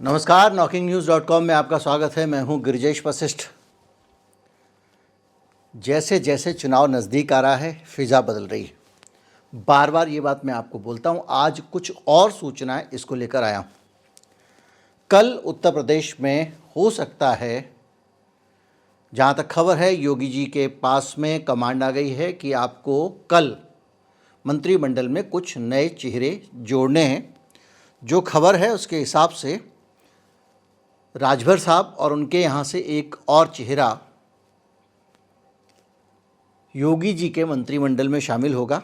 नमस्कार, knocking-news.com में आपका स्वागत है। मैं हूं गिरिजेश वशिष्ठ। जैसे जैसे चुनाव नज़दीक आ रहा है, फिज़ा बदल रही है। बार बार ये बात मैं आपको बोलता हूं। आज कुछ और सूचनाएं इसको लेकर आया हूं। कल उत्तर प्रदेश में हो सकता है, जहां तक खबर है, योगी जी के पास में कमांड आ गई है कि आपको कल मंत्रिमंडल में कुछ नए चेहरे जोड़ने हैं। जो खबर है उसके हिसाब से राजभर साहब और उनके यहाँ से एक और चेहरा योगी जी के मंत्रिमंडल में शामिल होगा।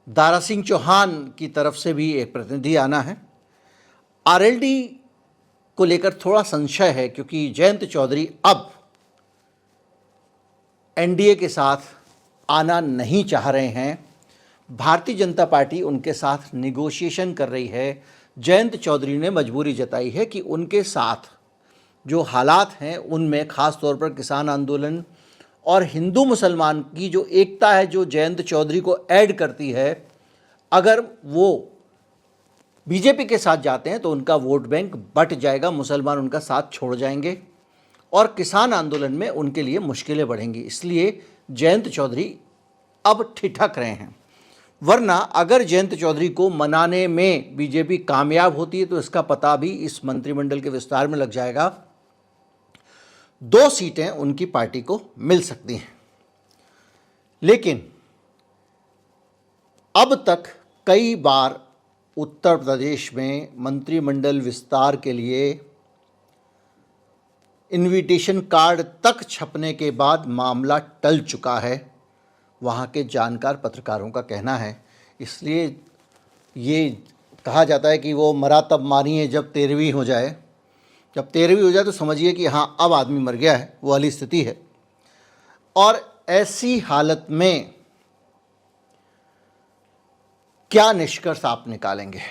दारा सिंह चौहान की तरफ से भी एक प्रतिनिधि आना है। आरएलडी को लेकर थोड़ा संशय है, क्योंकि जयंत चौधरी अब एनडीए के साथ आना नहीं चाह रहे हैं। भारतीय जनता पार्टी उनके साथ निगोशिएशन कर रही है। जयंत चौधरी ने मजबूरी जताई है कि उनके साथ जो हालात हैं उनमें ख़ास तौर पर किसान आंदोलन और हिंदू मुसलमान की जो एकता है, जो जयंत चौधरी को ऐड करती है, अगर वो बीजेपी के साथ जाते हैं तो उनका वोट बैंक बट जाएगा, मुसलमान उनका साथ छोड़ जाएंगे और किसान आंदोलन में उनके लिए मुश्किलें बढ़ेंगी। इसलिए जयंत चौधरी अब ठिठक रहे हैं। वरना अगर जयंत चौधरी को मनाने में बीजेपी कामयाब होती है तो इसका पता भी इस मंत्रिमंडल के विस्तार में लग जाएगा। 2 सीटें उनकी पार्टी को मिल सकती हैं। लेकिन अब तक कई बार उत्तर प्रदेश में मंत्रिमंडल विस्तार के लिए इनविटेशन कार्ड तक छपने के बाद मामला टल चुका है, वहाँ के जानकार पत्रकारों का कहना है। इसलिए ये कहा जाता है कि वो मरा तब मारिए जब 13वीं हो जाए। जब 13वीं हो जाए तो समझिए कि हाँ, अब आदमी मर गया है, वो वाली स्थिति है। और ऐसी हालत में क्या निष्कर्ष आप निकालेंगे?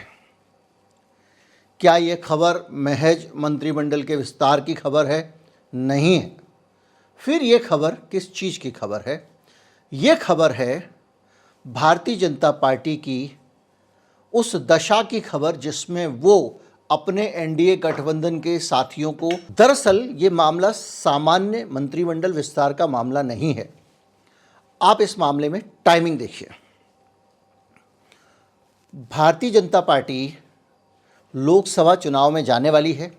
क्या ये खबर महज मंत्रिमंडल के विस्तार की खबर है? नहीं है। फिर ये खबर किस चीज़ की खबर है? ये खबर है भारतीय जनता पार्टी की उस दशा की खबर जिसमें वो अपने एनडीए गठबंधन के साथियों को, दरअसल ये मामला सामान्य मंत्रिमंडल विस्तार का मामला नहीं है। आप इस मामले में टाइमिंग देखिए। भारतीय जनता पार्टी लोकसभा चुनाव में जाने वाली है।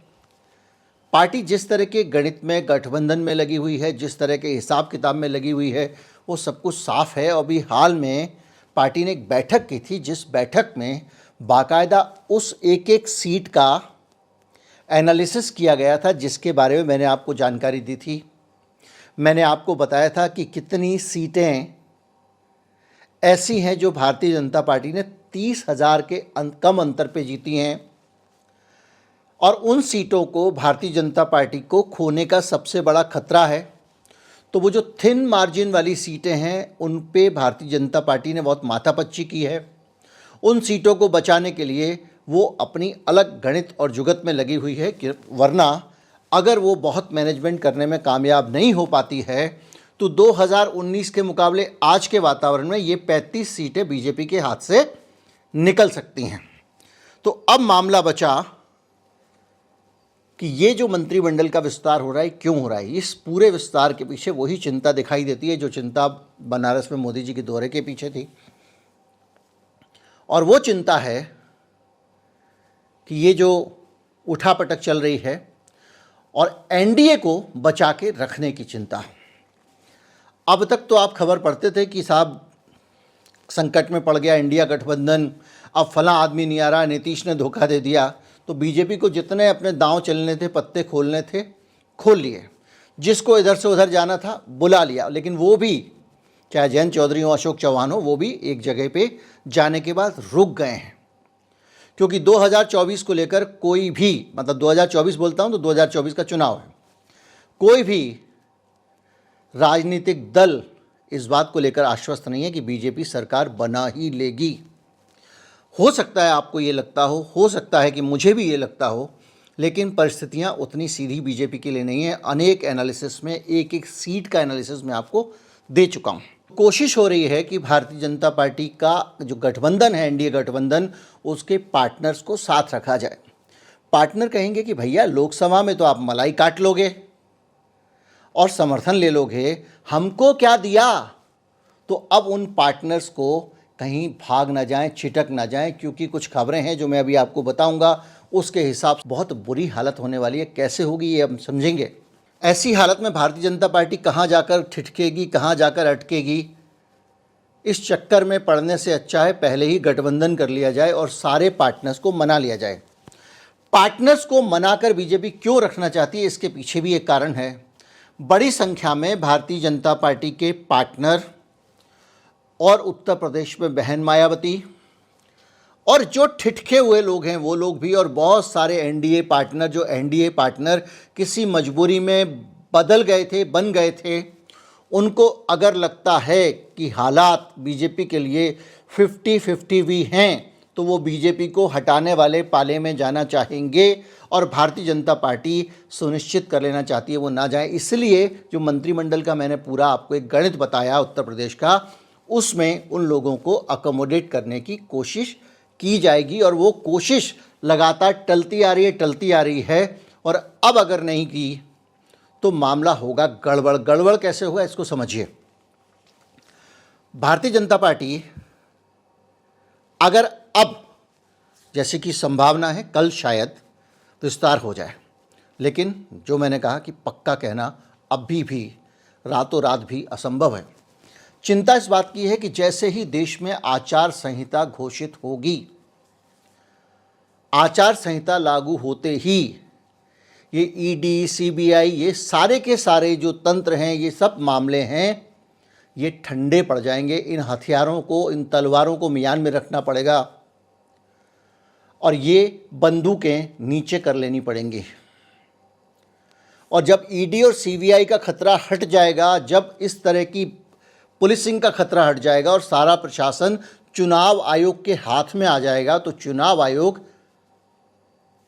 पार्टी जिस तरह के गणित में गठबंधन में लगी हुई है, जिस तरह के हिसाब किताब में लगी हुई है, वो सब कुछ साफ है। अभी हाल में पार्टी ने एक बैठक की थी, जिस बैठक में बाकायदा उस एक एक सीट का एनालिसिस किया गया था, जिसके बारे में मैंने आपको जानकारी दी थी। मैंने आपको बताया था कि कितनी सीटें ऐसी हैं जो भारतीय जनता पार्टी ने 30,000 के कम अंतर पे जीती हैं, और उन सीटों को भारतीय जनता पार्टी को खोने का सबसे बड़ा खतरा है। तो वो जो थिन मार्जिन वाली सीटें हैं, उन पे भारतीय जनता पार्टी ने बहुत माथापच्ची की है। उन सीटों को बचाने के लिए वो अपनी अलग गणित और जुगत में लगी हुई है कि वरना अगर वो बहुत मैनेजमेंट करने में कामयाब नहीं हो पाती है तो 2019 के मुकाबले आज के वातावरण में ये 35 सीटें बीजेपी के हाथ से निकल सकती हैं। तो अब मामला बचा कि ये जो मंत्रिमंडल का विस्तार हो रहा है, क्यों हो रहा है? इस पूरे विस्तार के पीछे वही चिंता दिखाई देती है जो चिंता बनारस में मोदी जी के दौरे के पीछे थी। और वो चिंता है कि ये जो उठापटक चल रही है और एनडीए को बचा के रखने की चिंता। अब तक तो आप खबर पढ़ते थे कि साहब संकट में पड़ गया इंडिया गठबंधन, अब फला आदमी नहीं आ रहा, नीतीश ने धोखा दे दिया। तो बीजेपी को जितने अपने दांव चलने थे, पत्ते खोलने थे, खोल लिए। जिसको इधर से उधर जाना था बुला लिया। लेकिन वो भी, चाहे जयंत चौधरी हो, अशोक चौहान हो, वो भी एक जगह पे जाने के बाद रुक गए हैं। क्योंकि 2024 को लेकर कोई भी, मतलब 2024 बोलता हूँ तो 2024 का चुनाव है, कोई भी राजनीतिक दल इस बात को लेकर आश्वस्त नहीं है कि बीजेपी सरकार बना ही लेगी। हो सकता है आपको ये लगता हो सकता है कि मुझे भी ये लगता हो, लेकिन परिस्थितियां उतनी सीधी बीजेपी के लिए नहीं है। अनेक एनालिसिस में, एक एक सीट का एनालिसिस मैं आपको दे चुका हूं। कोशिश हो रही है कि भारतीय जनता पार्टी का जो गठबंधन है, एनडीए गठबंधन, उसके पार्टनर्स को साथ रखा जाए। पार्टनर कहेंगे कि भैया लोकसभा में तो आप मलाई काट लोगे और समर्थन ले लोगे, हमको क्या दिया। तो अब उन पार्टनर्स को कहीं भाग ना जाएं, छिटक ना जाएं, क्योंकि कुछ खबरें हैं जो मैं अभी आपको बताऊंगा, उसके हिसाब से बहुत बुरी हालत होने वाली है। कैसे होगी ये हम समझेंगे। ऐसी हालत में भारतीय जनता पार्टी कहाँ जाकर ठिठकेगी, कहाँ जाकर अटकेगी, इस चक्कर में पड़ने से अच्छा है पहले ही गठबंधन कर लिया जाए और सारे पार्टनर्स को मना लिया जाए। पार्टनर्स को मनाकर बीजेपी क्यों रखना चाहती है, इसके पीछे भी एक कारण है। बड़ी संख्या में भारतीय जनता पार्टी के पार्टनर और उत्तर प्रदेश में बहन मायावती और जो ठिठके हुए लोग हैं वो लोग भी, और बहुत सारे एनडीए पार्टनर, जो एनडीए पार्टनर किसी मजबूरी में बदल गए थे, बन गए थे, उनको अगर लगता है कि हालात बीजेपी के लिए 50-50 भी हैं तो वो बीजेपी को हटाने वाले पाले में जाना चाहेंगे और भारतीय जनता पार्टी सुनिश्चित कर लेना चाहती है वो ना जाए। इसलिए जो मंत्रिमंडल का मैंने पूरा आपको एक गणित बताया उत्तर प्रदेश का, उसमें उन लोगों को अकोमोडेट करने की कोशिश की जाएगी और वो कोशिश लगातार टलती आ रही है और अब अगर नहीं की तो मामला होगा गड़बड़। गड़बड़ कैसे होगा इसको समझिए। भारतीय जनता पार्टी अगर अब, जैसे कि संभावना है कल शायद विस्तार हो जाए, लेकिन जो मैंने कहा कि पक्का कहना अभी भी रातों रात भी असंभव है। चिंता इस बात की है कि जैसे ही देश में आचार संहिता घोषित होगी, आचार संहिता लागू होते ही ये ईडी, सीबीआई, ये सारे के सारे जो तंत्र हैं, ये सब मामले हैं, ये ठंडे पड़ जाएंगे। इन हथियारों को, इन तलवारों को म्यान में रखना पड़ेगा और ये बंदूकें नीचे कर लेनी पड़ेंगी। और जब ईडी और सीबीआई का खतरा हट जाएगा, जब इस तरह की पुलिसिंग का खतरा हट जाएगा और सारा प्रशासन चुनाव आयोग के हाथ में आ जाएगा, तो चुनाव आयोग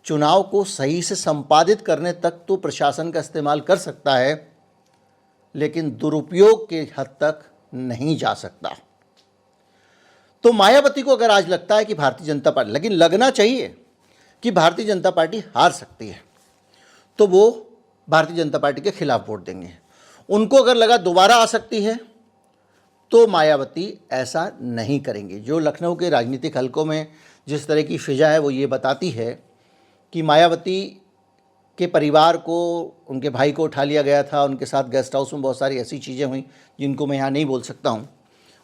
चुनाव को सही से संपादित करने तक तो प्रशासन का इस्तेमाल कर सकता है, लेकिन दुरुपयोग के हद तक नहीं जा सकता। तो मायावती को अगर आज लगता है कि भारतीय जनता पार्टी, लेकिन लगना चाहिए कि भारतीय जनता पार्टी हार सकती है, तो वो भारतीय जनता पार्टी के खिलाफ वोट देंगे। उनको अगर लगा दोबारा आ सकती है तो मायावती ऐसा नहीं करेंगे। जो लखनऊ के राजनीतिक हलकों में जिस तरह की फिजा है वो ये बताती है कि मायावती के परिवार को, उनके भाई को उठा लिया गया था, उनके साथ गेस्ट हाउस में बहुत सारी ऐसी चीज़ें हुई जिनको मैं यहाँ नहीं बोल सकता हूँ।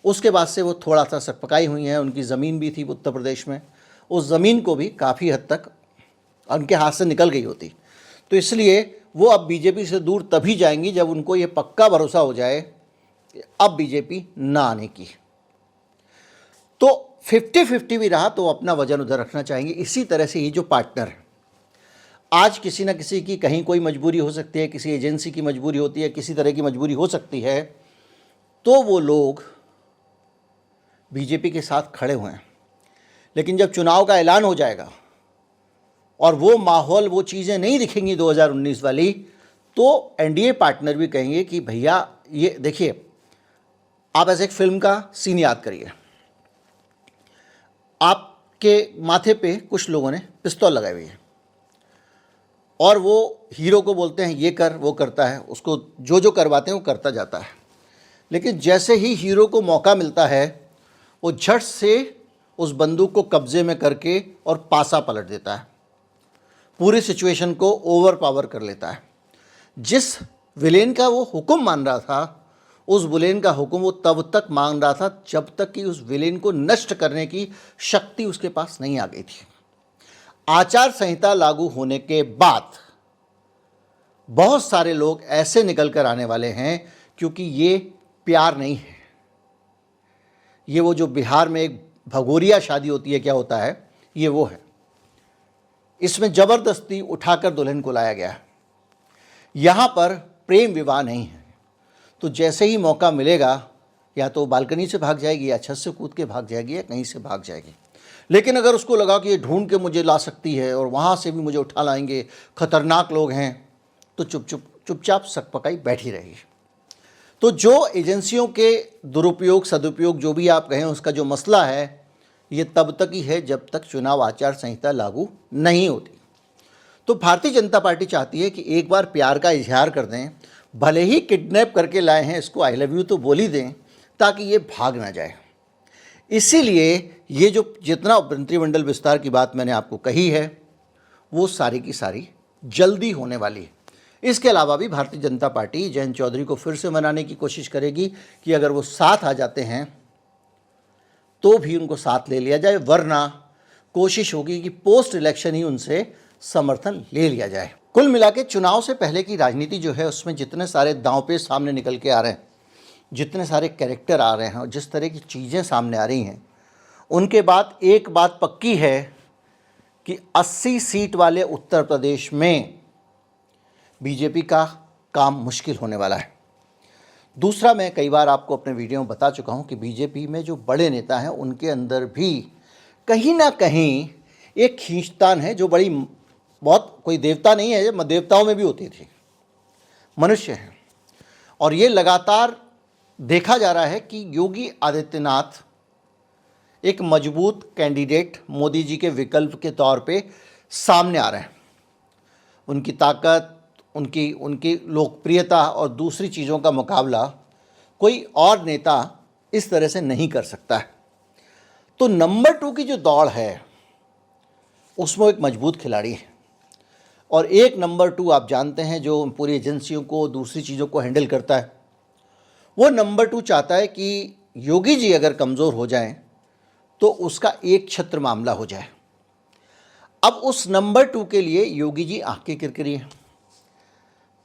उसके बाद से वो थोड़ा सा सकपकाई हुई हैं। उनकी ज़मीन भी थी उत्तर प्रदेश में, उस ज़मीन को भी काफ़ी हद तक उनके हाथ से निकल गई होती। तो इसलिए वो अब बीजेपी से दूर तभी जाएंगी जब उनको ये पक्का भरोसा हो जाए अब बीजेपी ना आने की। तो 50-50 भी रहा तो अपना वजन उधर रखना चाहेंगे। इसी तरह से ये जो पार्टनर है, आज किसी न किसी की कहीं कोई मजबूरी हो सकती है, किसी एजेंसी की मजबूरी होती है, किसी तरह की मजबूरी हो सकती है, तो वो लोग बीजेपी के साथ खड़े हुए हैं। लेकिन जब चुनाव का ऐलान हो जाएगा और वो माहौल, वो चीज़ें नहीं दिखेंगी 2019 वाली, तो एनडीए पार्टनर भी कहेंगे कि भैया ये देखिए, आप ऐसे एक फिल्म का सीन याद करिए। आपके माथे पे कुछ लोगों ने पिस्तौल लगाई हुई है और वो हीरो को बोलते हैं ये कर, वो करता है, उसको जो जो करवाते हैं वो करता जाता है। लेकिन जैसे ही हीरो को मौका मिलता है वो झट से उस बंदूक को कब्जे में करके और पासा पलट देता है, पूरी सिचुएशन को ओवर पावर कर लेता है। जिस विलेन का वो हुक्म मान रहा था, उस विलेन का हुक्म वो तब तक मान रहा था जब तक कि उस विलेन को नष्ट करने की शक्ति उसके पास नहीं आ गई थी। आचार संहिता लागू होने के बाद बहुत सारे लोग ऐसे निकल कर आने वाले हैं, क्योंकि ये प्यार नहीं है, ये वो जो बिहार में एक भगोरिया शादी होती है, क्या होता है, ये वो है। इसमें ज़बरदस्ती उठाकर दुल्हन को लाया गया है। यहाँ पर प्रेम विवाह नहीं है। तो जैसे ही मौका मिलेगा या तो बालकनी से भाग जाएगी या छत से कूद के भाग जाएगी या कहीं से भाग जाएगी। लेकिन अगर उसको लगा कि ये ढूंढ के मुझे ला सकती है और वहाँ से भी मुझे उठा लाएंगे, खतरनाक लोग हैं, तो चुपचाप सकपकाई बैठी रहेगी। तो जो एजेंसियों के दुरुपयोग सदुपयोग जो भी आप कहें, उसका जो मसला है ये तब तक ही है जब तक चुनाव आचार संहिता लागू नहीं होती। तो भारतीय जनता पार्टी चाहती है कि एक बार प्यार का इजहार कर दें, भले ही किडनैप करके लाए हैं, इसको आई लव यू तो बोल ही दें ताकि ये भाग ना जाए। इसीलिए ये जो जितना मंत्रिमंडल विस्तार की बात मैंने आपको कही है वो सारी की सारी जल्दी होने वाली है। इसके अलावा भी भारतीय जनता पार्टी जयंत चौधरी को फिर से मनाने की कोशिश करेगी कि अगर वो साथ आ जाते हैं तो भी उनको साथ ले लिया जाए, वरना कोशिश होगी कि पोस्ट इलेक्शन ही उनसे समर्थन ले लिया जाए। कुल मिला के चुनाव से पहले की राजनीति जो है उसमें जितने सारे दांव पे सामने निकल के आ रहे हैं, जितने सारे कैरेक्टर आ रहे हैं और जिस तरह की चीज़ें सामने आ रही हैं, उनके बाद एक बात पक्की है कि 80 सीट वाले उत्तर प्रदेश में बीजेपी का काम मुश्किल होने वाला है। दूसरा, मैं कई बार आपको अपने वीडियो में बता चुका हूं कि बीजेपी में जो बड़े नेता हैं उनके अंदर भी कहीं ना कहीं एक खींचतान है जो बहुत कोई देवता नहीं है, देवताओं में भी होती थी, मनुष्य है। और ये लगातार देखा जा रहा है कि योगी आदित्यनाथ एक मजबूत कैंडिडेट मोदी जी के विकल्प के तौर पे सामने आ रहे हैं। उनकी ताकत, उनकी लोकप्रियता और दूसरी चीज़ों का मुकाबला कोई और नेता इस तरह से नहीं कर सकता है। तो नंबर 2 की जो दौड़ है उसमें एक मजबूत खिलाड़ी है, और एक नंबर 2 आप जानते हैं जो पूरी एजेंसियों को, दूसरी चीज़ों को हैंडल करता है, वो नंबर 2 चाहता है कि योगी जी अगर कमज़ोर हो जाएं तो उसका एक छत्र मामला हो जाए। अब उस नंबर 2 के लिए योगी जी आंखें किरकिरी हैं।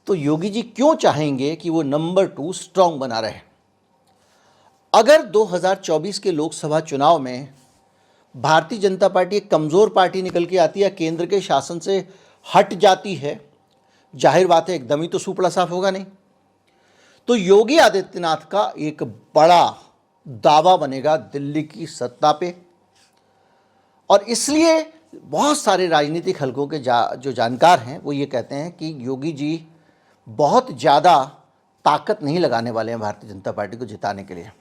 तो योगी जी क्यों चाहेंगे कि वो नंबर 2 स्ट्रांग बना रहे? अगर 2024 के लोकसभा चुनाव में भारतीय जनता पार्टी एक कमज़ोर पार्टी निकल के आती है, केंद्र के शासन से हट जाती है, जाहिर बात है एकदम ही तो सुपड़ा साफ होगा नहीं, तो योगी आदित्यनाथ का एक बड़ा दावा बनेगा दिल्ली की सत्ता पे। और इसलिए बहुत सारे राजनीतिक हलकों के जो जानकार हैं वो ये कहते हैं कि योगी जी बहुत ज़्यादा ताकत नहीं लगाने वाले हैं भारतीय जनता पार्टी को जिताने के लिए।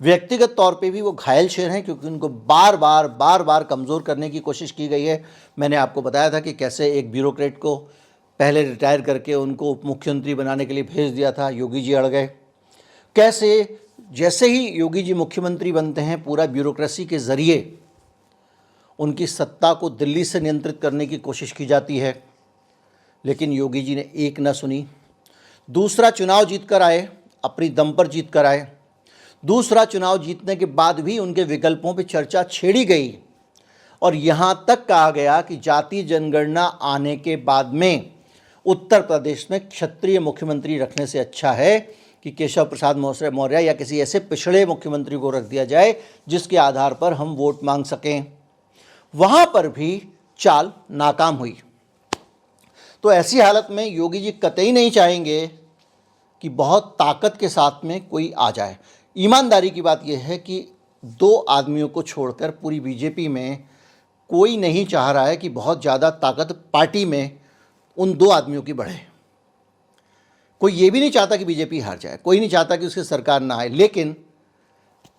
व्यक्तिगत तौर पे भी वो घायल शेर हैं, क्योंकि उनको बार बार कमज़ोर करने की कोशिश की गई है। मैंने आपको बताया था कि कैसे एक ब्यूरोक्रेट को पहले रिटायर करके उनको उप मुख्यमंत्री बनाने के लिए भेज दिया था, योगी जी अड़ गए। कैसे जैसे ही योगी जी मुख्यमंत्री बनते हैं पूरा ब्यूरोक्रेसी के ज़रिए उनकी सत्ता को दिल्ली से नियंत्रित करने की कोशिश की जाती है, लेकिन योगी जी ने एक न सुनी। दूसरा चुनाव जीत कर आए, अपनी दम पर जीत कर आए। दूसरा चुनाव जीतने के बाद भी उनके विकल्पों पर चर्चा छेड़ी गई और यहाँ तक कहा गया कि जातीय जनगणना आने के बाद में उत्तर प्रदेश में क्षत्रिय मुख्यमंत्री रखने से अच्छा है कि केशव प्रसाद मौर्य या किसी ऐसे पिछड़े मुख्यमंत्री को रख दिया जाए जिसके आधार पर हम वोट मांग सकें। वहाँ पर भी चाल नाकाम हुई। तो ऐसी हालत में योगी जी कतई नहीं चाहेंगे कि बहुत ताकत के साथ में कोई आ जाए। ईमानदारी की बात यह है कि 2 आदमियों को छोड़कर पूरी बीजेपी में कोई नहीं चाह रहा है कि बहुत ज़्यादा ताकत पार्टी में उन 2 आदमियों की बढ़े। कोई ये भी नहीं चाहता कि बीजेपी हार जाए, कोई नहीं चाहता कि उसकी सरकार ना आए, लेकिन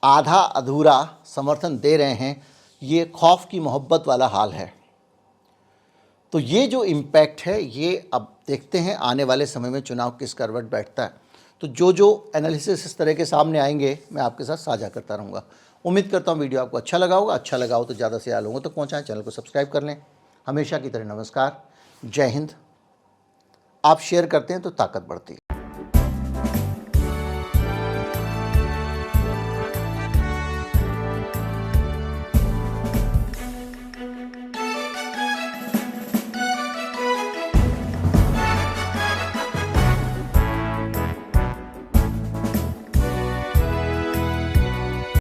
आधा अधूरा समर्थन दे रहे हैं। ये खौफ की मोहब्बत वाला हाल है। तो ये जो इम्पैक्ट है ये अब देखते हैं आने वाले समय में चुनाव किस करवट बैठता है। तो जो एनालिसिस इस तरह के सामने आएंगे मैं आपके साथ साझा करता रहूँगा। उम्मीद करता हूँ वीडियो आपको अच्छा लगा होगा। अच्छा लगा हो तो ज़्यादा से ज़्यादा लोगों तक पहुँचाएं, चैनल को सब्सक्राइब कर लें। हमेशा की तरह नमस्कार, जय हिंद। आप शेयर करते हैं तो ताकत बढ़ती है।